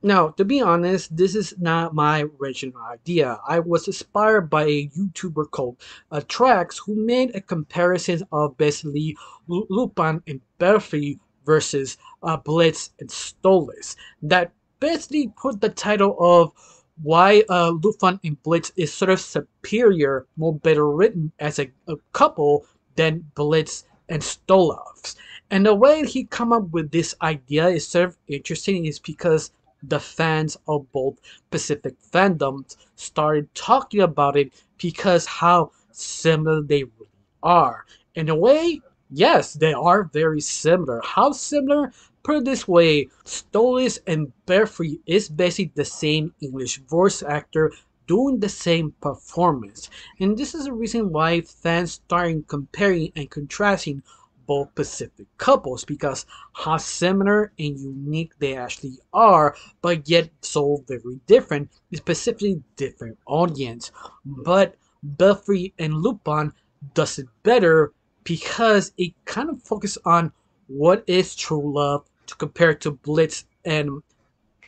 Now, to be honest, this is not my original idea. I was inspired by a YouTuber called Trax who made a comparison of basically Lupin and Belfry versus Blitz and Stolas. That basically put the title of why Lupin and Blitz is sort of superior, more better written as a couple than Blitz and Stolovs. And the way he come up with this idea is sort of interesting is because the fans of both Pacific fandoms started talking about it because how similar they really are. In a way, yes, they are very similar. How similar? Put it this way, Stolis and Belfry is basically the same English voice actor doing the same performance. And this is the reason why fans started comparing and contrasting both Pacific couples because how similar and unique they actually are, but yet so very different, specifically different audience. But Belfry and Lupin does it better because it kind of focuses on what is true love to compare to Blitz and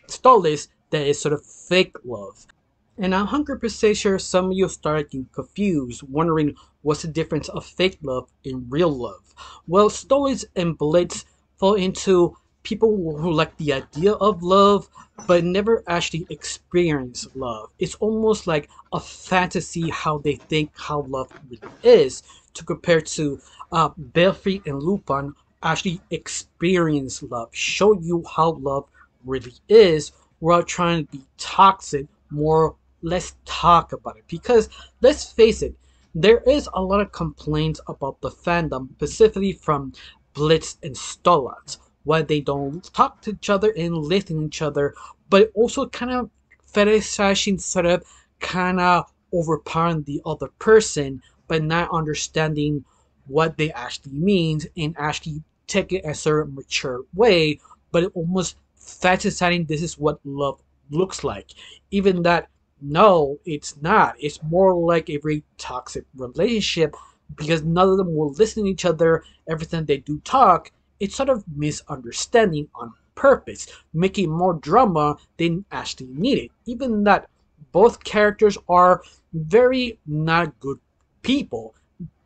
Stolitz that is sort of fake love. And I'm 100% sure some of you started getting confused, wondering what's the difference of fake love and real love. Well, Stolitz and Blitz fall into people who like the idea of love, but never actually experience love. It's almost like a fantasy how they think how love really is, to compare to Belfry and Lupin actually experience love, show you how love really is, without trying to be toxic, more let's talk about it because let's face it, there is a lot of complaints about the fandom, specifically from Blitz and Stolitz, why they don't talk to each other and listen to each other, but also kind of fetishizing, sort of kind of overpowering the other person, but not understanding what they actually means and actually take it as a mature way, but it almost fetishizing this is what love looks like. Even that no, it's not. It's more like a very toxic relationship because none of them will listen to each other. Every time they do talk, it's sort of misunderstanding on purpose, making more drama than actually needed. Even that both characters are very not good people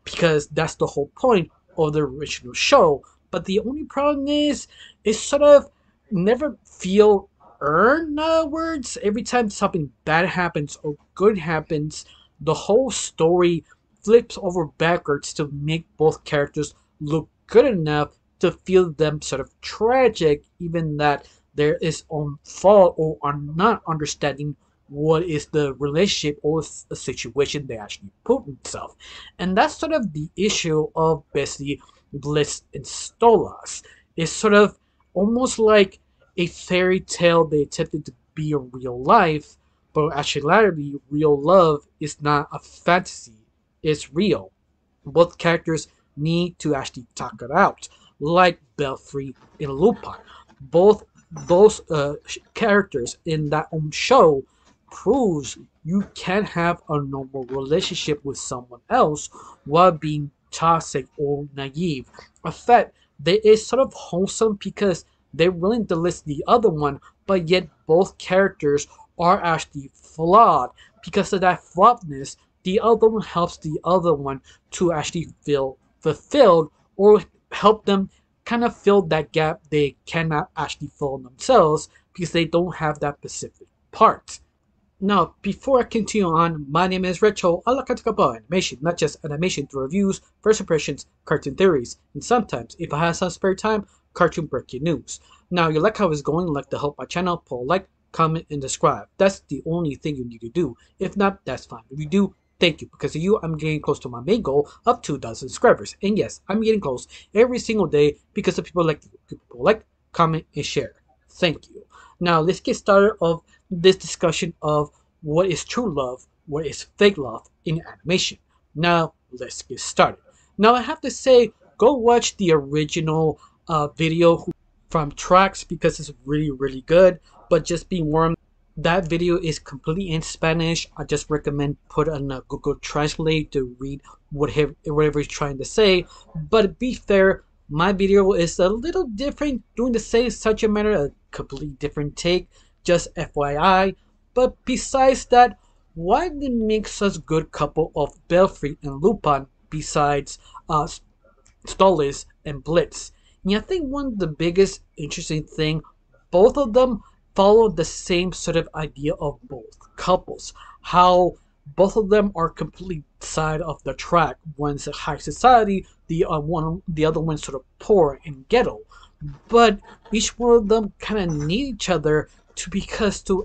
because that's the whole point of the original show. But the only problem is, it's sort of never feel earn words. Every time something bad happens or good happens, the whole story flips over backwards to make both characters look good enough to feel them sort of tragic, even that there is on fault or are not understanding what is the relationship or the situation they actually put themselves. And that's sort of the issue of basically Bliss and Stolas. It's sort of almost like a fairy tale they attempted to be a real life, but actually, real love is not a fantasy, it's real. Both characters need to actually talk it out, like Belfry and Lupin. Both those characters in that own show proves you can have a normal relationship with someone else while being toxic or naive. In fact, they is sort of wholesome because they're willing to list the other one, but yet both characters are actually flawed. Because of that flawedness, the other one helps the other one to actually feel fulfilled or help them kind of fill that gap they cannot actually fill themselves because they don't have that specific part. Now, before I continue on, my name is Retro. I like to talk about animation, not just animation through reviews, first impressions, cartoon theories, and sometimes, if I have some spare time, cartoon breaking news. Now, you like how it's going, like to help my channel, pull a like, comment, and subscribe. That's the only thing you need to do. If not, that's fine. If you do, thank you. Because of you, I'm getting close to my main goal of 2,000 subscribers. And yes, I'm getting close every single day because of people like you. People like, comment, and share. Thank you. Now, let's get started of this discussion of what is true love, what is fake love in animation. Now, let's get started. Now, I have to say, go watch the original video from Trax because it's really, really good. But just be warned, that video is completely in Spanish. I just recommend put on a Google Translate to read whatever he's trying to say. But be fair, my video is a little different, doing the same subject matter, a completely different take just FYI. But besides that, why did make such good couple of Belfry and Lupin besides uh, Stolas and Blitz? And I think one of the biggest interesting thing, both of them follow the same sort of idea of both couples. How both of them are completely side of the track. One's a high society, the other one's sort of poor and ghetto. But each one of them kind of need each other to because to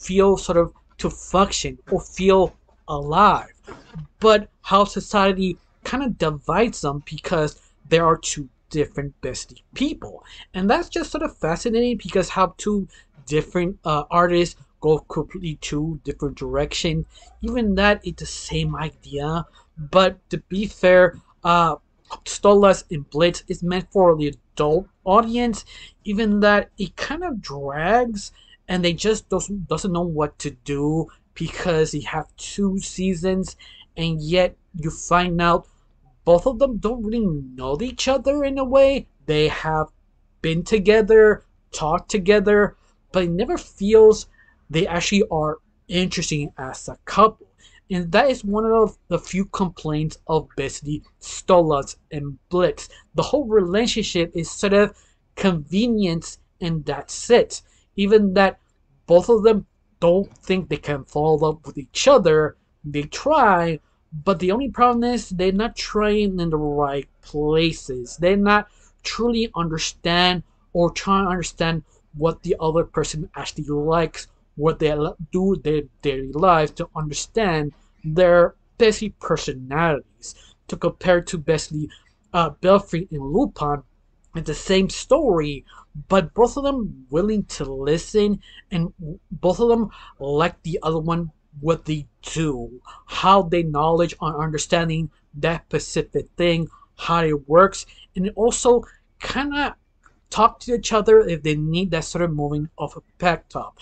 feel sort of to function or feel alive, but how society kind of divides them because there are two different bestie people. And that's just sort of fascinating because how two different artists go completely two different directions. Even that it's the same idea, but to be fair, Stolas and Blitz is meant for the adult audience. Even that it kind of drags, and they just doesn't know what to do because you have two seasons, and yet you find out both of them don't really know each other in a way. They have been together, talked together, but it never feels they actually are interesting as a couple. And that is one of the few complaints of basically Stolas and Blitz. The whole relationship is sort of convenience and that's it. Even that both of them don't think they can fall up with each other. They try, but the only problem is they're not trying in the right places. They're not truly understand or trying to understand what the other person actually likes, what they do their daily lives to understand their basically personalities. To compare to basically Belfry and Lupin, it's the same story, but both of them willing to listen, and both of them like the other one what they do, how they knowledge on understanding that specific thing, how it works, and it also kind of talk to each other if they need that sort of moving of a pep talk.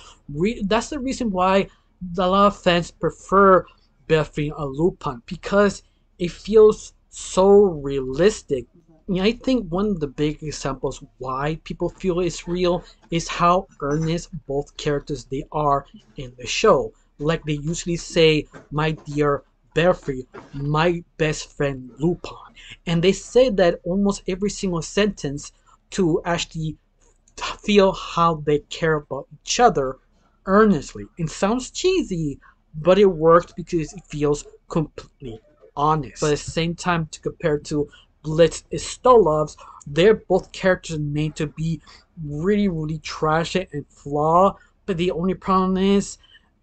That's the reason why a lot of fans prefer Belfry and Lupin because it feels so realistic. And I think one of the big examples why people feel it's real is how earnest both characters they are in the show. Like they usually say, "My dear Belfry, my best friend Lupin," and they say that almost every single sentence to actually feel how they care about each other earnestly. It sounds cheesy, but it works because it feels completely honest. But at the same time, to compare to Blitz and Stolovs, they're both characters made to be really, really trashy and flawed. But the only problem is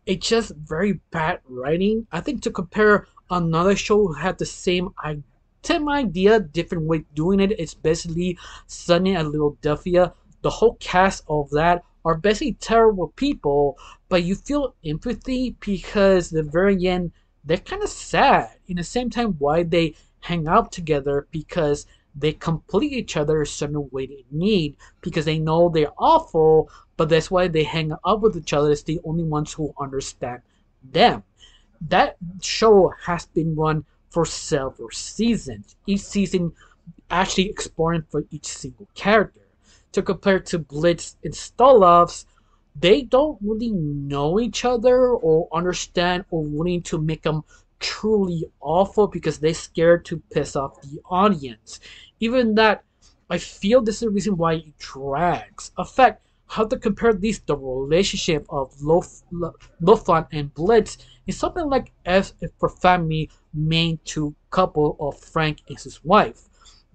it's just very bad writing. I think to compare another show who had the same idea, different way doing it, it's basically Sunny at Philadelphia. The whole cast of that are basically terrible people, but you feel empathy because the very end they're kind of sad. In the same time, why they hang out together because they complete each other a certain way they need because they know they're awful, but that's why they hang out with each other. It's the only ones who understand them. That show has been run for several seasons. Each season actually exploring for each single character. To compare to Blitz and Stolovs, they don't really know each other or understand or willing to make them truly awful because they're scared to piss off the audience. Even that, I feel this is the reason why it drags. In fact, how to compare these the relationship of Lofan and Blitz is something like as if a family main to couple of Frank and his wife.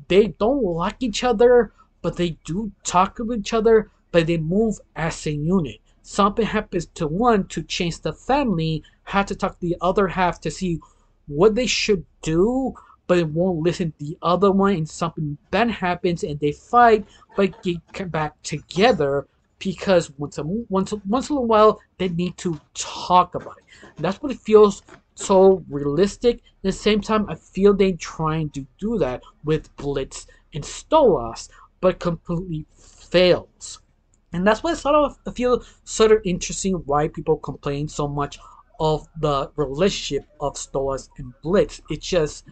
They don't like each other, but they do talk to each other, but they move as a unit. Something happens to one to change the family, have to talk to the other half to see what they should do, but it won't listen to the other one, and something bad happens and they fight, but get back together because once in a while they need to talk about it. That's what it feels so realistic. At the same time, I feel they're trying to do that with Blitz and Stolas, but completely fails. And that's why I feel sort of interesting why people complain so much of the relationship of Stolas and Blitz. It's just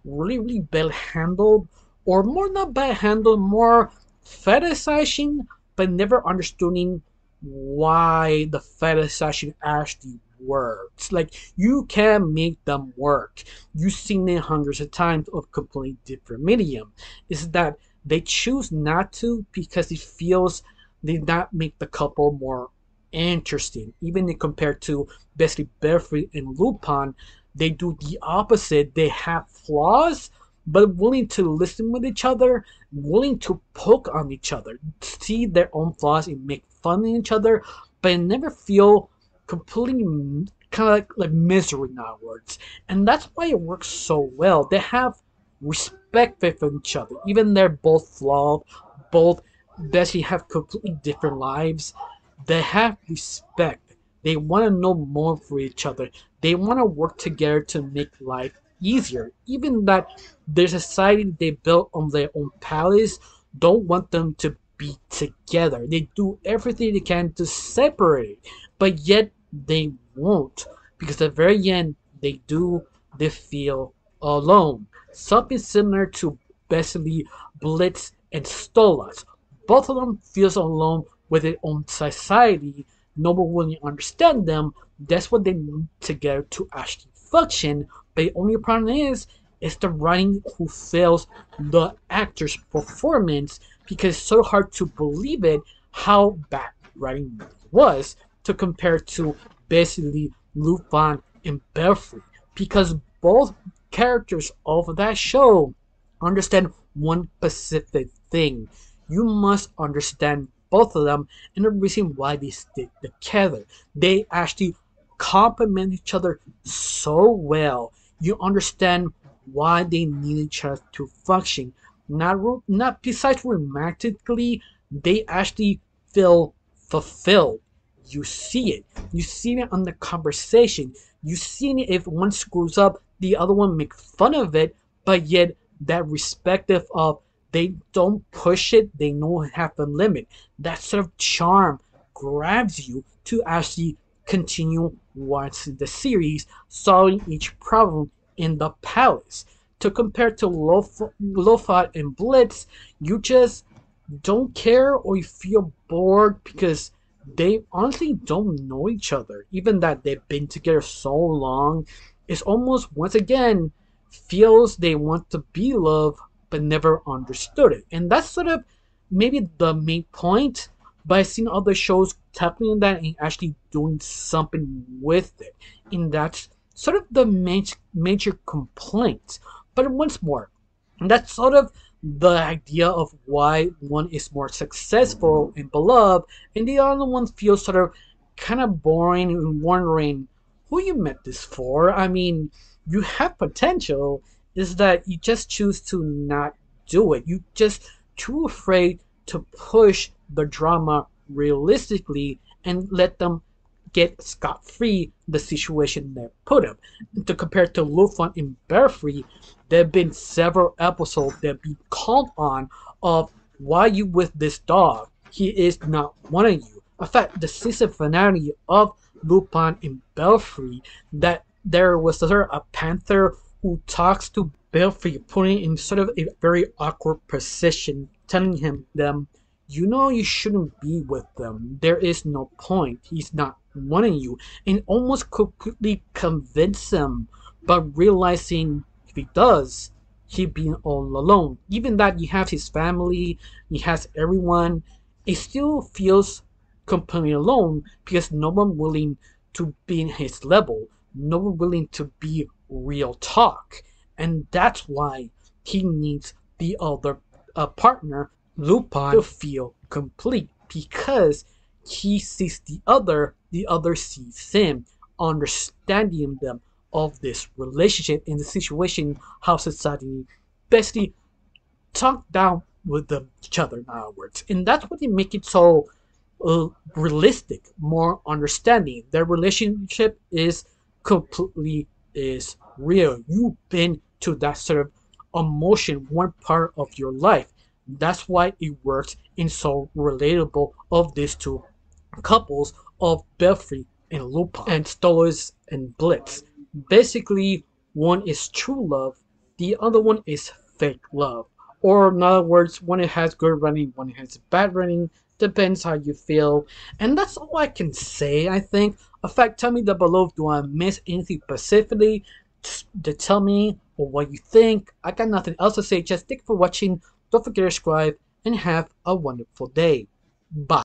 really, really bad handled, or more not bad handled, more fetishizing, but never understanding why the fetishization actually works. Like, you can make them work. You've seen it hundreds of times of completely different medium. Is that they choose not to because it feels they not make the couple more interesting. Even compared to basically Belfort and Lupin, they do the opposite. They have flaws, but willing to listen with each other, willing to poke on each other, see their own flaws and make fun of each other, but never feel completely kind of like misery in other words. And that's why it works so well. They have respect for each other, even they're both flawed, both basically have completely different lives. They have respect. They want to know more for each other. They want to work together to make life easier. Even that their society they built on their own palace don't want them to be together. They do everything they can to separate, but yet they won't because at the very end they do. They feel alone. Something similar to basically Blitz and Stolas. Both of them feels alone with their own society. No one will understand them. That's what they need together to actually function. But the only problem is it's the writing who fails the actor's performance because it's so hard to believe it how bad writing was to compare to basically Lupin and Belfry because both characters of that show understand one specific thing. You must understand both of them and the reason why they stick together. They actually complement each other so well. You understand why they need each other to function. Not besides romantically, they actually feel fulfilled. You see it. You see it on the conversation. You see it if one screws up, the other one makes fun of it, but yet that respective of they don't push it, they know have a limit. That sort of charm grabs you to actually continue watching the series, solving each problem in the palace. To compare to Lofat and Blitz, you just don't care or you feel bored because they honestly don't know each other. Even that they've been together so long, it's almost once again feels they want to be loved but never understood it. And that's sort of maybe the main point. But I've seen other shows tackling that and actually doing something with it. And that's sort of the major complaint. But once more, that's sort of the idea of why one is more successful and beloved, and the other one feels sort of kind of boring and wondering who you met this for. I mean, you have potential, is that you just choose to not do it. You just too afraid to push the drama realistically and let them get scot free the situation they put him. To compare to Lufan in Belfry, there have been several episodes that have been called on of why you with this dog? He is not one of you. In fact, the season finale of Lupin in Belfry, that there was sort of a panther who talks to Belfry, putting in sort of a very awkward position, telling him them, you know you shouldn't be with them. There is no point. He's not wanting you. And almost completely convince him, but realizing if he does, he'd be all alone. Even that he has his family, he has everyone, he still feels completely alone because no one willing to be in his level, no one willing to be real talk. And that's why he needs the other partner, Lupin, to feel complete because he sees the other sees him, understanding them of this relationship in the situation, how society basically talk down with each other in other words. And that's what they make it so realistic, more understanding. Their relationship is completely is real. You've been to that sort of emotion, one part of your life. That's why it works in so relatable of these two couples of Belfry and Lupin and Stolas and Blitz. Basically, one is true love, the other one is fake love. Or in other words, one has good running, one has bad running. Depends how you feel. And that's all I can say, I think. In fact, tell me down below if do I miss anything specifically to tell me or what you think. I got nothing else to say. Just thank you for watching. Don't forget to subscribe and have a wonderful day. Bye.